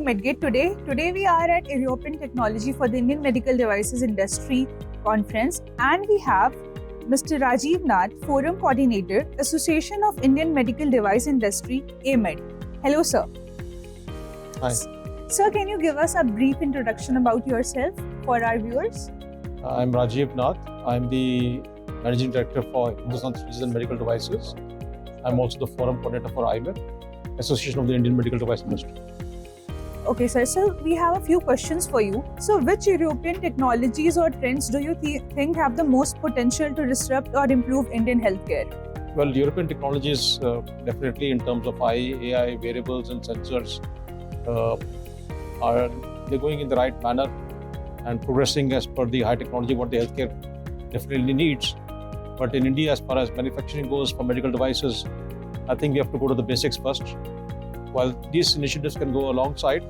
Medgate today. Today we are at European Technology for the Indian Medical Devices Industry Conference, and we have Mr. Rajiv Nath, Forum Coordinator, Association of Indian Medical Device Industry, AMED. Hello, sir. Hi. Sir, can you give us a brief introduction about yourself for our viewers? I'm Rajiv Nath. I'm the Managing Director for Hindustan Syringes and Medical Devices. I'm also the Forum Coordinator for IMED, Association of the Indian Medical Device Industry. Okay, sir. So we have a few questions for you. So which European technologies or trends do you think have the most potential to disrupt or improve Indian healthcare? Well, European technologies definitely in terms of AI, wearables and sensors they're going in the right manner and progressing as per the high technology what the healthcare definitely needs. But in India, as far as manufacturing goes for medical devices, I think we have to go to the basics first. While these initiatives can go alongside,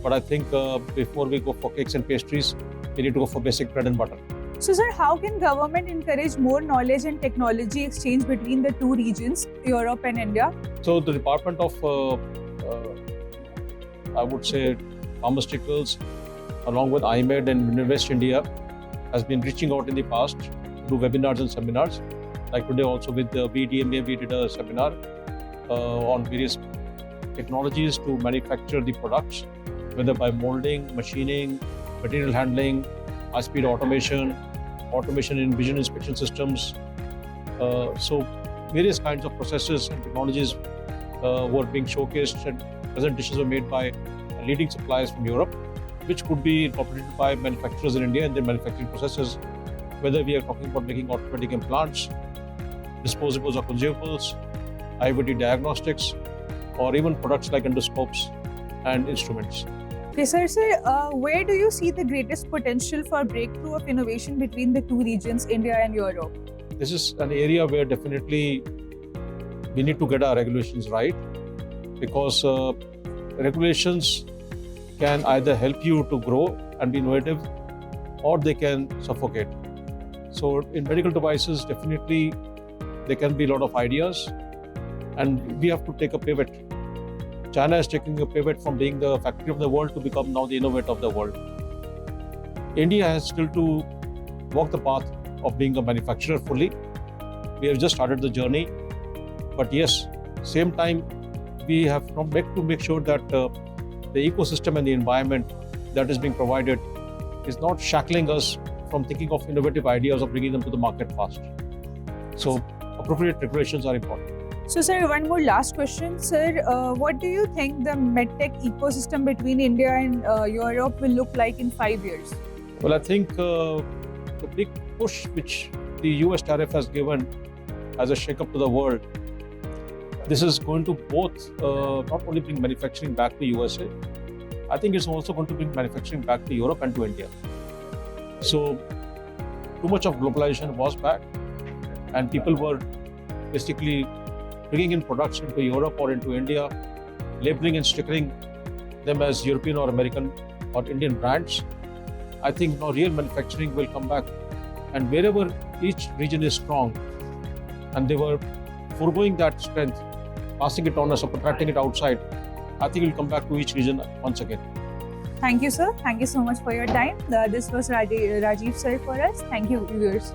but I think before we go for cakes and pastries, we need to go for basic bread and butter. So, sir, how can government encourage more knowledge and technology exchange between the two regions, Europe and India? So, the Department of, I would say, Pharmaceuticals, along with IMED and Invest India, has been reaching out in the past to do webinars and seminars. Like today also with the VDMA, we did a seminar on various technologies to manufacture the products, whether by molding, machining, material handling, high-speed automation in vision inspection systems. So various kinds of processes and technologies were being showcased, and presentations were made by leading suppliers from Europe, which could be incorporated by manufacturers in India and their manufacturing processes, whether we are talking about making orthopedic implants, disposables or consumables, IVD diagnostics, or even products like endoscopes and instruments. Okay, sir, where do you see the greatest potential for breakthrough of innovation between the two regions, India and Europe? This is an area where definitely we need to get our regulations right, because regulations can either help you to grow and be innovative, or they can suffocate. So in medical devices, definitely there can be a lot of ideas, and we have to take a pivot. China is taking a pivot from being the factory of the world to become now the innovator of the world. India has still to walk the path of being a manufacturer fully. We have just started the journey, but yes, same time we have to make sure that the ecosystem and the environment that is being provided is not shackling us from thinking of innovative ideas or bringing them to the market fast. So appropriate regulations are important. So, sir, one more last question. Sir, what do you think the medtech ecosystem between India and Europe will look like in 5 years? Well, I think the big push which the US tariff has given as a shake-up to the world, this is going to both not only bring manufacturing back to USA, I think it's also going to bring manufacturing back to Europe and to India. So too much of globalization was back, and people were basically bringing in products into Europe or into India, labeling and stickering them as European or American or Indian brands. I think now real manufacturing will come back, and wherever each region is strong and they were foregoing that strength, passing it on or subtracting it outside, I think it will come back to each region once again. Thank you, sir. Thank you so much for your time. This was Rajiv sir for us. Thank you, viewers.